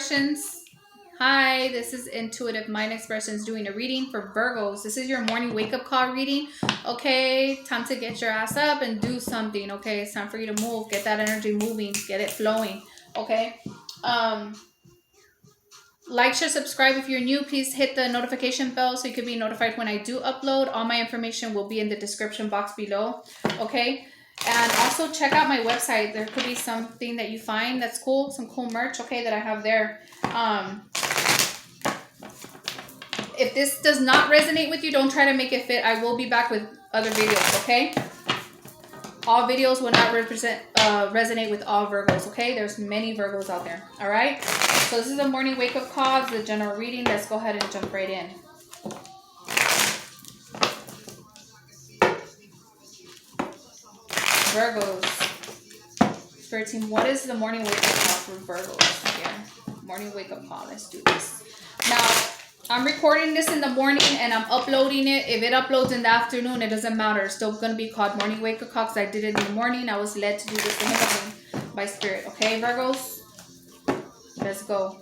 Expressions. Hi, this is Intuitive Mind Expressions doing a reading for Virgos. This is your morning wake up call reading. Okay, time to get your ass up and do something. Okay, it's time for you to move. Get that energy moving. Get it flowing. Okay. Like, share, subscribe. If you're new, please hit the notification bell so you can be notified when I do upload. All my information will be in the description box below. Okay. And also check out my website. There could be something that you find that's cool, some cool merch, okay, that I have there. If this does not resonate with you, don't try to make it fit. I will be back with other videos, okay? All videos will not resonate with all Virgos, okay? There's many Virgos out there, all right? So this is a morning wake-up call. It's a general reading. Let's go ahead and jump right in. Virgos. Spirit team, what is the morning wake-up call for Virgos here? Morning wake-up call. Let's do this. Now, I'm recording this in the morning and I'm uploading it. If it uploads in the afternoon, it doesn't matter. It's still going to be called morning wake-up call because I did it in the morning. I was led to do this in the morning by Spirit. Okay, Virgos? Let's go.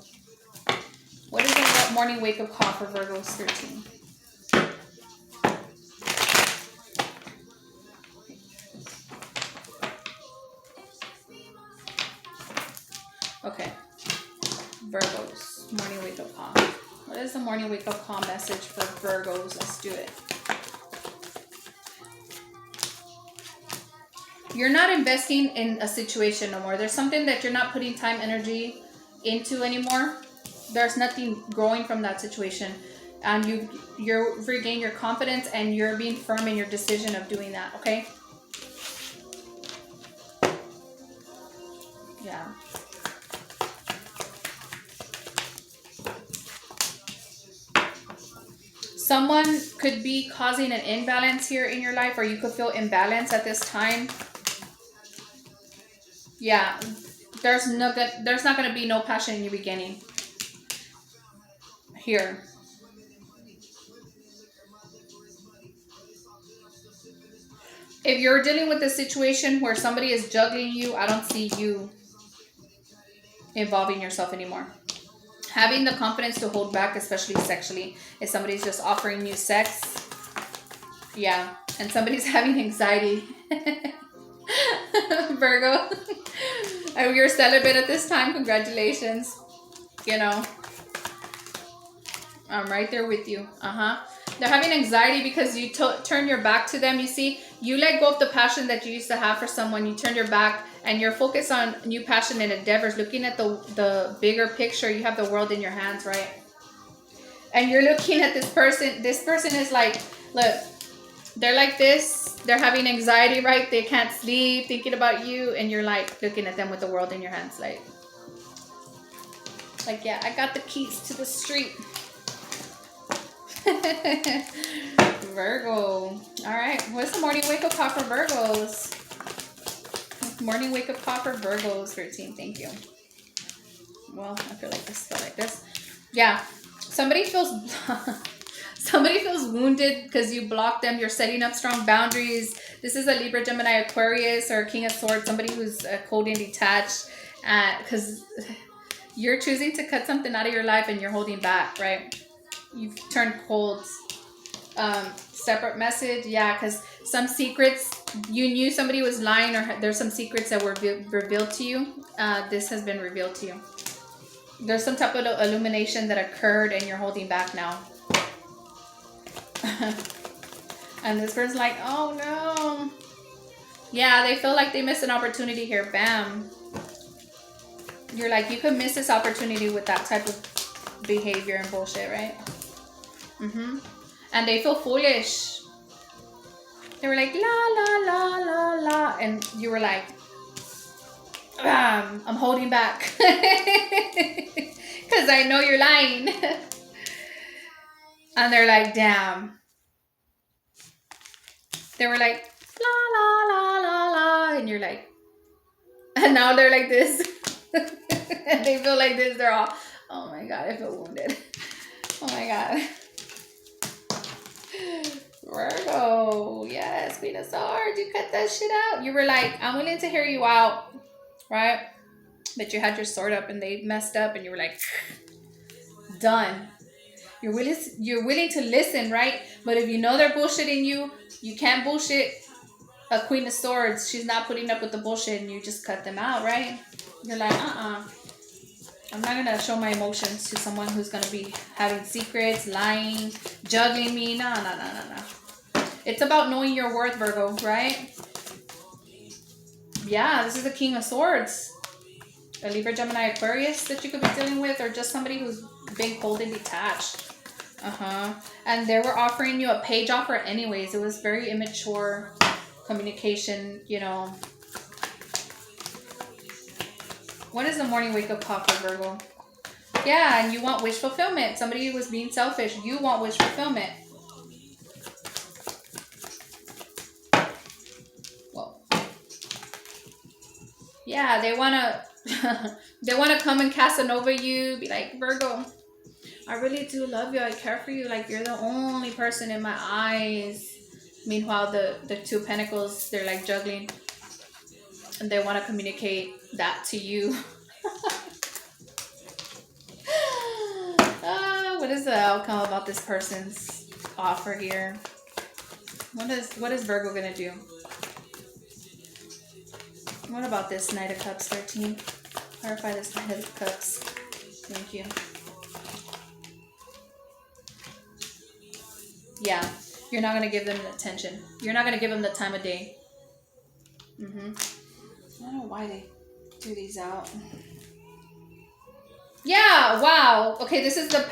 What is the morning wake-up call for Virgos 13? Okay. Virgos, morning wake-up call. What is the morning wake-up call message for Virgos? Let's do it. You're not investing in a situation no more. There's something that you're not putting time, energy into anymore. There's nothing growing from that situation. And you're regaining your confidence and you're being firm in your decision of doing that, okay? Yeah. Someone could be causing an imbalance here in your life, or you could feel imbalance at this time. Yeah, there's not going to be no passion in your beginning here. If you're dealing with a situation where somebody is juggling you, I don't see you involving yourself anymore. Having the confidence to hold back, especially sexually, if somebody's just offering you sex, yeah, and somebody's having anxiety. Virgo, you're celibate at this time. Congratulations. You know, I'm right there with you. They're having anxiety because you turn your back to them. You see, you let go of the passion that you used to have for someone. You turned your back and you're focused on new passion and endeavors, looking at the bigger picture. You have the world in your hands, right? And you're looking at this person. This person is like, look, they're like this. They're having anxiety, right? They can't sleep thinking about you. And you're like looking at them with the world in your hands. Like, yeah, I got the keys to the street. Virgo. All right. What's the morning wake up call for Virgos? Morning wake up call for Virgos 13. Thank you. Well, I feel like this. Yeah. Somebody feels wounded because you blocked them. You're setting up strong boundaries. This is a Libra, Gemini, Aquarius, or a King of Swords. Somebody who's cold and detached, because you're choosing to cut something out of your life and you're holding back, right? You've turned cold. Separate message, yeah, because some secrets, you knew somebody was lying, or there's some secrets that were revealed to you. This has been revealed to you. There's some type of illumination that occurred and you're holding back now. And this person's like, oh no. Yeah, they feel like they missed an opportunity here. Bam. You're like, you could miss this opportunity with that type of behavior and bullshit, right? And they feel foolish. They were like, la, la, la, la, la. And you were like, I'm holding back. Because I know you're lying. And they're like, damn. They were like, la, la, la, la, la. And you're like, and now they're like this. And they feel like this. They're all, oh my God, I feel wounded. Oh my God. Virgo, yes, Queen of Swords, you cut that shit out. You were like, I'm willing to hear you out, right? But you had your sword up and they messed up and you were like, done. You're willing to listen, right? But if you know they're bullshitting you, you can't bullshit a Queen of Swords. She's not putting up with the bullshit and you just cut them out, right? You're like, I'm not gonna show my emotions to someone who's gonna be having secrets, lying, juggling me. No, no, no, no, no. It's about knowing your worth, Virgo, right? Yeah, this is the King of Swords. A Libra, Gemini, Aquarius that you could be dealing with, or just somebody who's been cold and detached. And they were offering you a page offer anyways. It was very immature communication, you know. What is the morning wake up call for Virgo? Yeah, and you want wish fulfillment. Somebody was being selfish. You want wish fulfillment. Well, yeah, they wanna they wanna come and Casanova you, be like, Virgo, I really do love you. I care for you. Like, you're the only person in my eyes. Meanwhile, the two of pentacles, they're like juggling. And they want to communicate that to you. What is the outcome about this person's offer here? What is Virgo going to do? What about this Knight of Cups, 13? Clarify this Knight of Cups. Thank you. Yeah, you're not going to give them the attention. You're not going to give them the time of day. I don't know why they do these out. Yeah, wow. Okay, this is the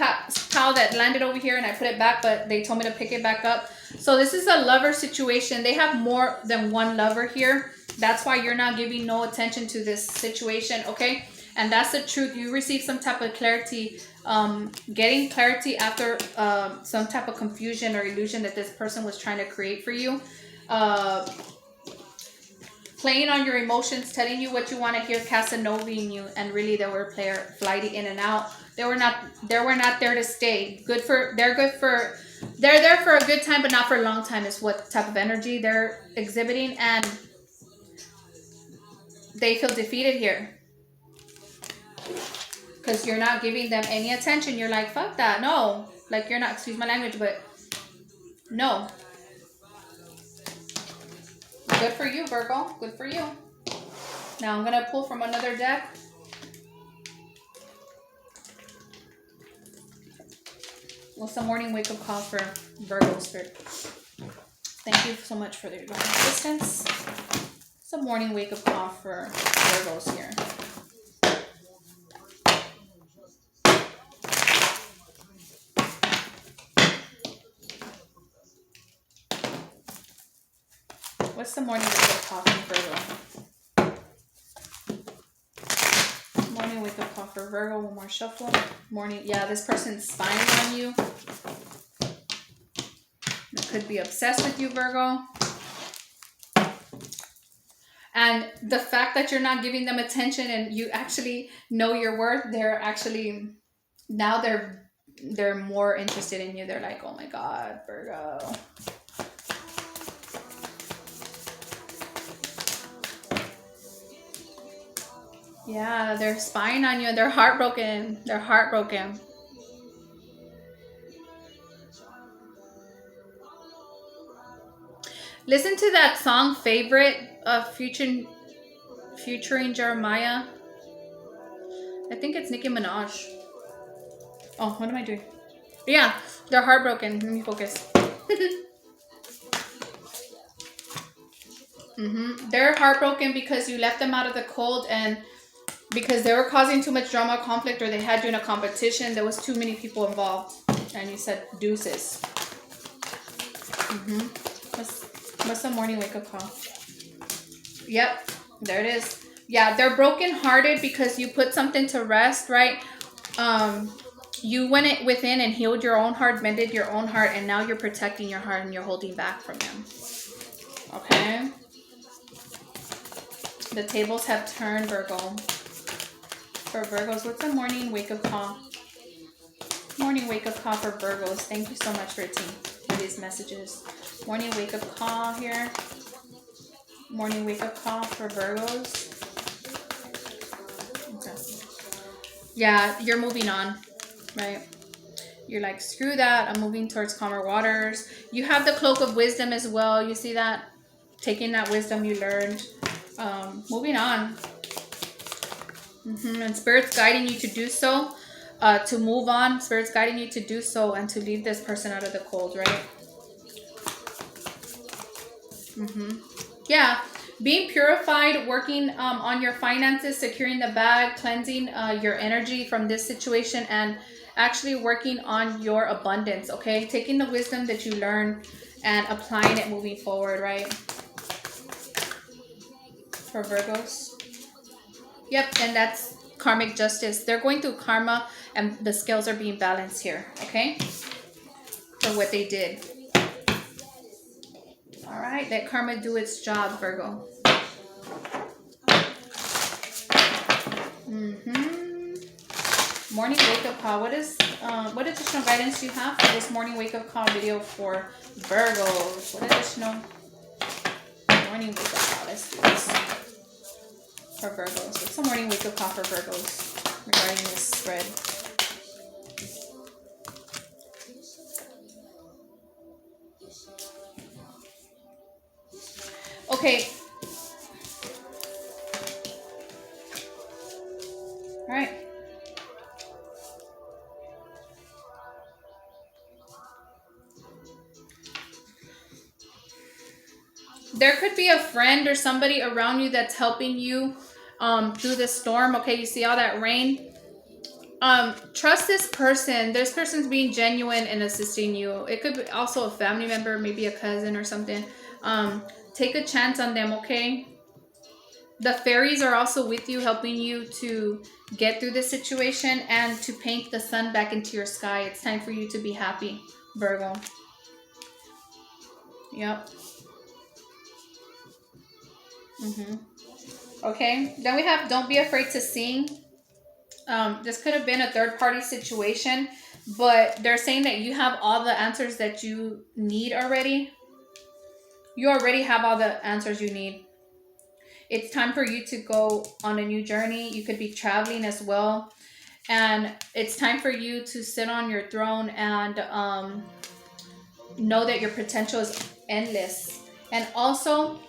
pile that landed over here and I put it back, but they told me to pick it back up. So this is a lover situation. They have more than one lover here. That's why you're not giving no attention to this situation, okay? And that's the truth. You receive some type of clarity, getting clarity after some type of confusion or illusion that this person was trying to create for you. Playing on your emotions, telling you what you want to hear, Casanovaing you, and really they were flighty in and out. They were not there to stay. They're there for a good time, but not for a long time is what type of energy they're exhibiting, and they feel defeated here. Because you're not giving them any attention. You're like, fuck that, no. Like, you're not, excuse my language, but no. Good for you, Virgo. Good for you. Now I'm going to pull from another deck. What's the morning wake-up call for Virgo Spirit? Thank you so much for your assistance. It's a morning wake-up call for Virgos here. What's the morning wake-up call for Virgo? Morning wake-up call for Virgo. One more shuffle. Morning. Yeah, this person's spying on you. They could be obsessed with you, Virgo. And the fact that you're not giving them attention and you actually know your worth, now they're more interested in you. They're like, oh my God, Virgo. Yeah, they're spying on you and they're heartbroken. They're heartbroken. Listen to that song, Favorite, featuring Jeremiah. I think it's Nicki Minaj. Oh, what am I doing? Yeah, they're heartbroken. Let me focus. They're heartbroken because you left them out of the cold and because they were causing too much drama, conflict, or they had you in a competition. There was too many people involved. And you said deuces. What's the morning wake-up call? Yep, there it is. Yeah, they're brokenhearted because you put something to rest, right? You went within and healed your own heart, mended your own heart, and now you're protecting your heart and you're holding back from them. Okay? The tables have turned, Virgo. For Virgos, what's the morning wake-up call? Morning wake-up call for Virgos. Thank you so much for these messages. Morning wake-up call here. Morning wake-up call for Virgos. Yeah, you're moving on, right? You're like, screw that. I'm moving towards calmer waters. You have the cloak of wisdom as well. You see that? Taking that wisdom you learned. Moving on. And Spirit's guiding you to do so. To move on. Spirit's guiding you to do so and to leave this person out of the cold, right? Yeah. Being purified, working on your finances, securing the bag, cleansing your energy from this situation, and actually working on your abundance, okay? Taking the wisdom that you learn and applying it moving forward, right? For Virgos. Yep, and that's karmic justice. They're going through karma and the scales are being balanced here, okay? For what they did. All right, let karma do its job, Virgo. Morning wake up call. What additional guidance do you have for this morning wake up call video for Virgos? What additional morning wake up call? Let's do this for Virgos. What's a morning wake up call for Virgos regarding this spread? Okay. All right. There could be a friend or somebody around you that's helping you through the storm. Okay, you see all that rain? Trust this person. This person's being genuine and assisting you. It could be also a family member, maybe a cousin or something. Take a chance on them, okay? The fairies are also with you, helping you to get through this situation and to paint the sun back into your sky. It's time for you to be happy, Virgo. Yep. Okay. Then we have don't be afraid to sing. This could have been a third party situation, but they're saying that you have all the answers that you need already. You already have all the answers you need. It's time for you to go on a new journey. You could be traveling as well. And it's time for you to sit on your throne and know that your potential is endless. And also,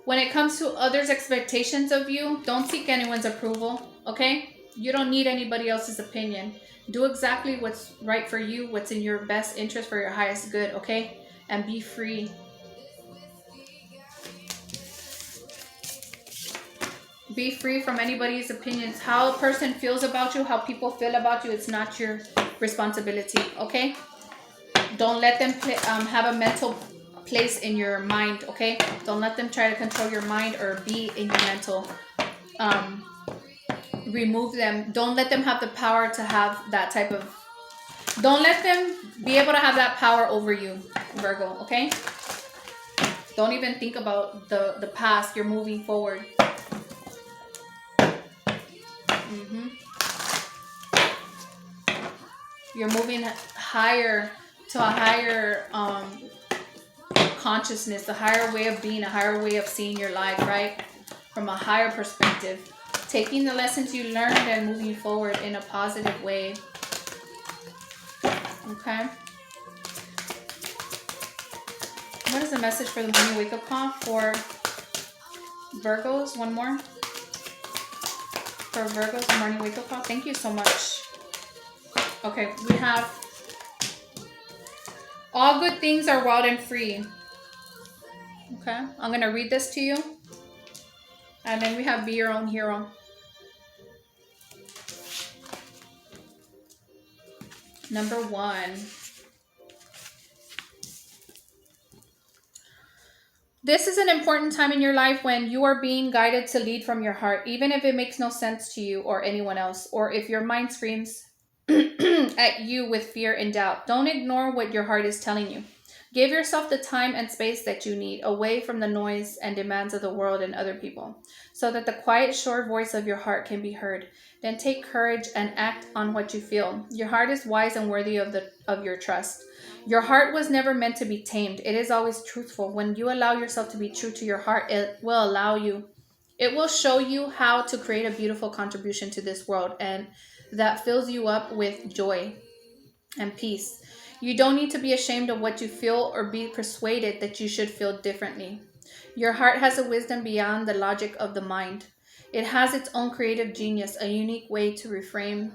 when it comes to others' expectations of you, don't seek anyone's approval, okay? You don't need anybody else's opinion. Do exactly what's right for you, what's in your best interest for your highest good, okay? And be free. Be free from anybody's opinions. How a person feels about you, how people feel about you, it's not your responsibility, okay? Don't let them have a mental place in your mind, okay? Don't let them try to control your mind or be in your mental. Remove them. Don't let them have the power to have that type of. Don't let them be able to have that power over you, Virgo, okay? Don't even think about the past. You're moving forward. You're moving higher to a higher consciousness, a higher way of being, a higher way of seeing your life, right? From a higher perspective. Taking the lessons you learned and moving forward in a positive way. Okay? What is the message for the morning wake-up call for Virgos? One more. For Virgos, the morning wake-up call. Thank you so much. Okay, we have all good things are wild and free. Okay, I'm going to read this to you. And then we have be your own hero. Number 1. This is an important time in your life when you are being guided to lead from your heart, even if it makes no sense to you or anyone else, or if your mind screams at you with fear and doubt. Don't ignore what your heart is telling you. Give yourself the time and space that you need, away from the noise and demands of the world and other people, so that the quiet, sure voice of your heart can be heard. Then take courage and act on what you feel. Your heart is wise and worthy of your trust. Your heart was never meant to be tamed. It is always truthful. When you allow yourself to be true to your heart, it will show you how to create a beautiful contribution to this world. And that fills you up with joy and peace. You don't need to be ashamed of what you feel or be persuaded that you should feel differently. Your heart has a wisdom beyond the logic of the mind. It has its own creative genius, a unique way to reframe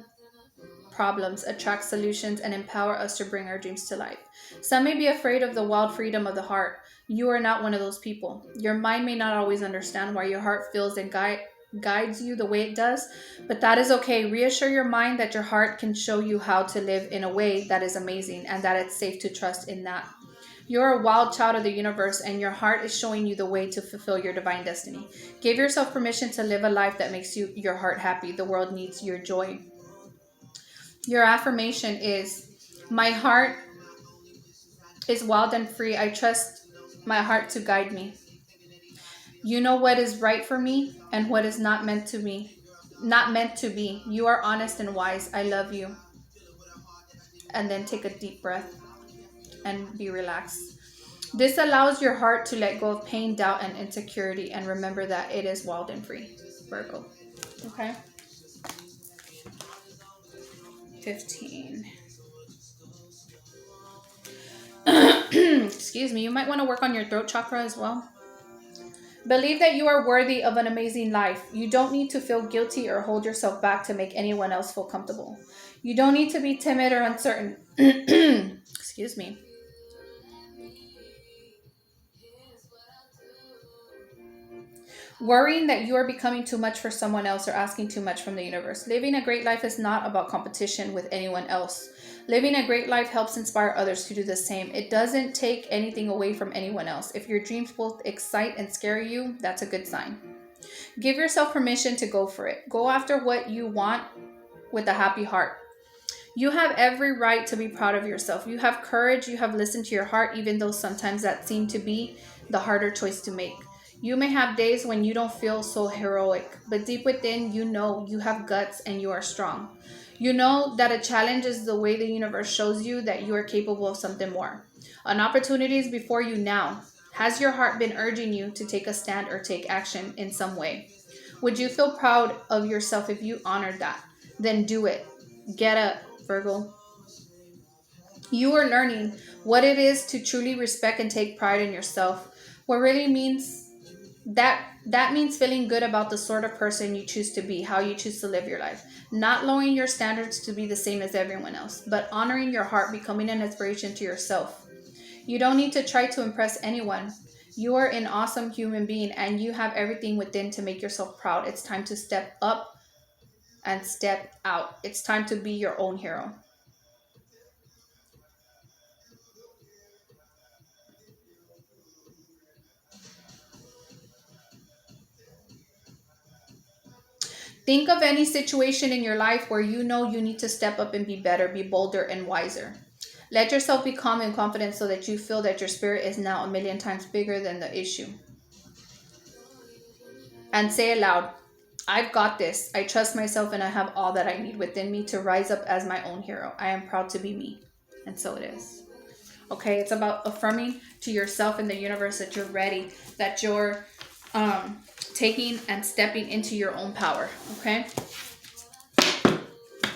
problems, attract solutions, and empower us to bring our dreams to life. Some may be afraid of the wild freedom of the heart. You are not one of those people. Your mind may not always understand why your heart feels and guides you the way it does, but that is okay. Reassure your mind that your heart can show you how to live in a way that is amazing and that it's safe to trust in that. You're a wild child of the universe, and your heart is showing you the way to fulfill your divine destiny. Give yourself permission to live a life that makes your heart happy. The world needs your joy. Your affirmation is, my heart is wild and free. I trust my heart to guide me. You know what is right for me and what is not meant to be. Not meant to be. You are honest and wise. I love you. And then take a deep breath and be relaxed. This allows your heart to let go of pain, doubt, and insecurity, and remember that it is wild and free. Virgo. Okay. 15. Excuse me. You might want to work on your throat chakra as well. Believe that you are worthy of an amazing life. You don't need to feel guilty or hold yourself back to make anyone else feel comfortable. You don't need to be timid or uncertain. Excuse me. Worrying that you are becoming too much for someone else or asking too much from the universe. Living a great life is not about competition with anyone else. Living a great life helps inspire others to do the same. It doesn't take anything away from anyone else. If your dreams both excite and scare you, that's a good sign. Give yourself permission to go for it. Go after what you want with a happy heart. You have every right to be proud of yourself. You have courage. You have listened to your heart, even though sometimes that seemed to be the harder choice to make. You may have days when you don't feel so heroic, but deep within, you know you have guts and you are strong. You know that a challenge is the way the universe shows you that you are capable of something more. An opportunity is before you now. Has your heart been urging you to take a stand or take action in some way? Would you feel proud of yourself if you honored that? Then do it. Get up, Virgo. You are learning what it is to truly respect and take pride in yourself. What really means that means feeling good about the sort of person you choose to be, how you choose to live your life. Not lowering your standards to be the same as everyone else, but honoring your heart, becoming an inspiration to yourself. You don't need to try to impress anyone. You are an awesome human being and you have everything within to make yourself proud. It's time to step up and step out. It's time to be your own hero. Think of any situation in your life where you know you need to step up and be better, be bolder, and wiser. Let yourself be calm and confident so that you feel that your spirit is now a million times bigger than the issue. And say aloud, I've got this. I trust myself and I have all that I need within me to rise up as my own hero. I am proud to be me. And so it is. Okay, it's about affirming to yourself and the universe that you're ready, that you're taking and stepping into your own power. Okay,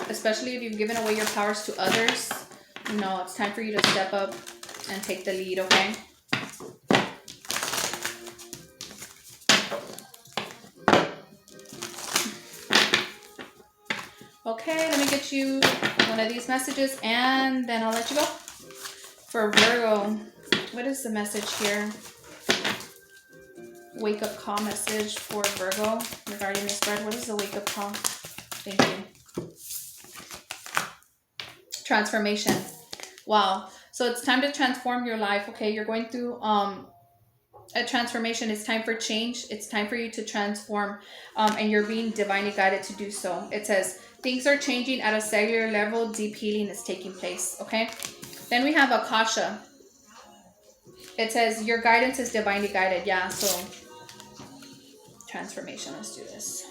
especially if you've given away your powers to others. No, it's time for you to step up and take the lead. Okay. Okay, let me get you one of these messages and then I'll let you go. For Virgo, what is the message here? Wake up call message for Virgo regarding this spread. What is the wake up call? Thank you. Transformation. Wow. So it's time to transform your life. Okay, you're going through a transformation. It's time for change. It's time for you to transform, and you're being divinely guided to do so. It says things are changing at a cellular level. Deep healing is taking place. Okay. Then we have Akasha. It says your guidance is divinely guided. Yeah. So transformation. Let's do this.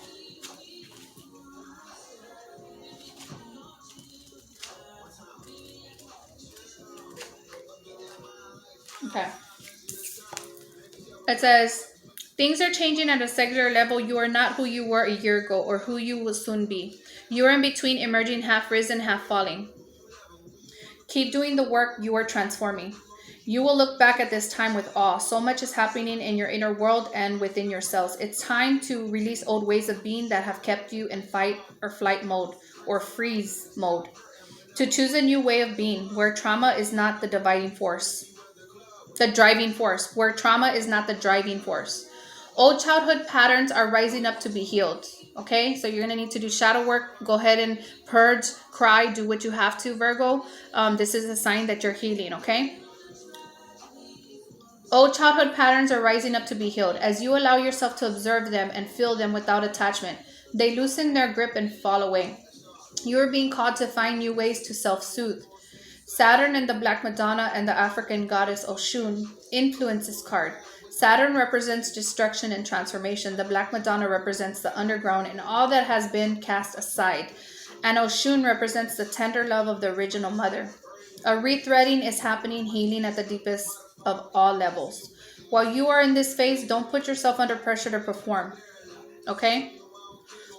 Okay. It says things are changing at a cellular level. You are not who you were a year ago or who you will soon be. You are in between, emerging, half risen, half falling. Keep doing the work. You are transforming. You will look back at this time with awe. So much is happening in your inner world and within yourselves. It's time to release old ways of being that have kept you in fight or flight mode or freeze mode. To choose a new way of being where trauma is not the dividing force. The driving force, where trauma is not the driving force. Old childhood patterns are rising up to be healed. Okay, so you're going to need to do shadow work. Go ahead and purge, cry, do what you have to, Virgo. This is a sign that you're healing, okay? Old childhood patterns are rising up to be healed. As you allow yourself to observe them and feel them without attachment, they loosen their grip and fall away. You are being called to find new ways to self-soothe. Saturn and the Black Madonna and the African goddess Oshun influence this card. Saturn represents destruction and transformation. The Black Madonna represents the underground and all that has been cast aside. And Oshun represents the tender love of the original mother. A rethreading is happening, healing at the deepest of all levels. While you are in this phase, don't put yourself under pressure to perform. Okay?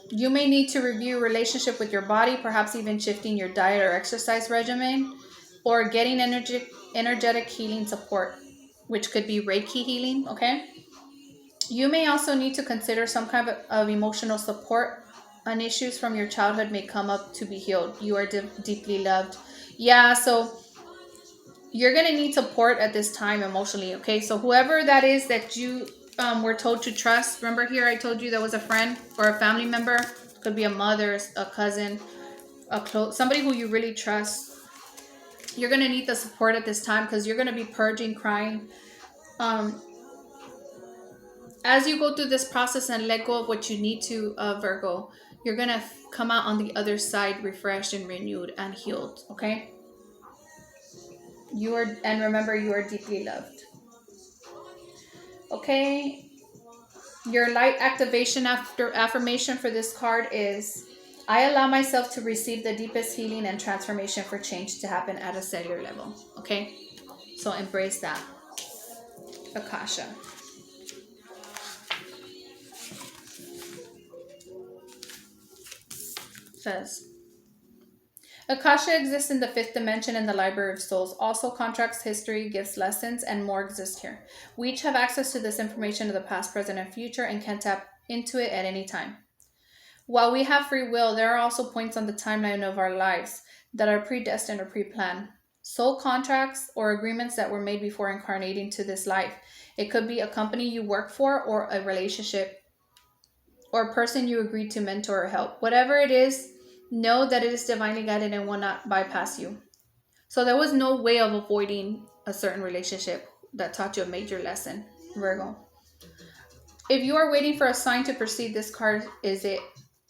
You may need to review your relationship with your body, perhaps even shifting your diet or exercise regimen, or getting energetic healing support, which could be Reiki healing, okay? You may also need to consider some kind of emotional support on issues from your childhood may come up to be healed. You are deeply loved. Yeah, so you're going to need support at this time emotionally, okay? So whoever that is that you were told to trust, remember here I told you that was a friend or a family member, could be a mother, a cousin, somebody who you really trust. You're going to need the support at this time because you're going to be purging, crying. As you go through this process and let go of what you need to, Virgo, you're going to come out on the other side refreshed and renewed and healed, okay? And remember, you are deeply loved. Okay? Your light activation after affirmation for this card is, I allow myself to receive the deepest healing and transformation for change to happen at a cellular level. Okay? So embrace that. Akasha. Says, Akasha exists in the fifth dimension in the Library of Souls. Also, contracts, history, gifts, lessons, and more exist here. We each have access to this information of the past, present, and future and can tap into it at any time. While we have free will, there are also points on the timeline of our lives that are predestined or pre-planned. Soul contracts or agreements that were made before incarnating to this life. It could be a company you work for or a relationship or a person you agreed to mentor or help. Whatever it is, know that it is divinely guided and will not bypass you. So there was no way of avoiding a certain relationship that taught you a major lesson, Virgo. If you are waiting for a sign to proceed, this card is it.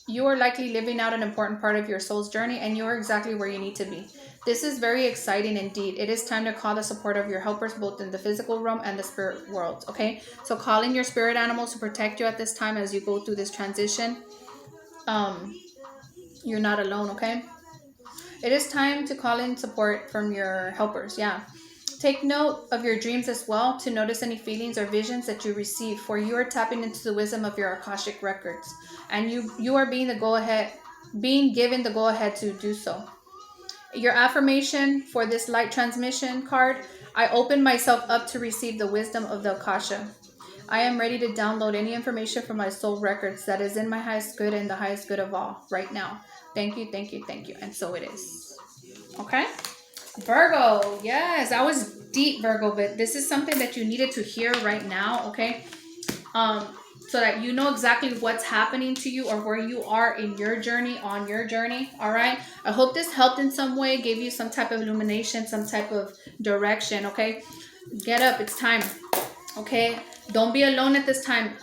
You are likely living out an important part of your soul's journey and you are exactly where you need to be. This is very exciting indeed. It is time to call the support of your helpers both in the physical realm and the spirit world, okay? So call in your spirit animals to protect you at this time as you go through this transition. You're not alone, okay? It is time to call in support from your helpers, yeah. Take note of your dreams as well to notice any feelings or visions that you receive, for you are tapping into the wisdom of your Akashic records, and you are being given the go-ahead to do so. Your affirmation for this light transmission card, I open myself up to receive the wisdom of the Akasha. I am ready to download any information from my soul records that is in my highest good and the highest good of all right now. Thank you, thank you, thank you. And so it is. Okay? Virgo, yes, that was deep, Virgo, but this is something that you needed to hear right now, okay? So that you know exactly what's happening to you or where you are in your journey, on your journey, all right? I hope this helped in some way, gave you some type of illumination, some type of direction, okay? Get up, it's time, okay? Don't be alone at this time.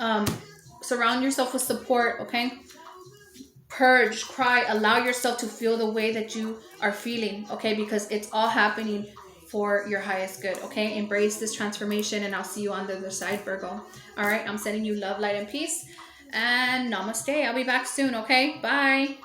Surround yourself with support, okay? Purge, cry, allow yourself to feel the way that you are feeling, okay? Because it's all happening for your highest good, okay? Embrace this transformation and I'll see you on the other side, Virgo. All right, I'm sending you love, light, and peace. And namaste. I'll be back soon, okay? Bye.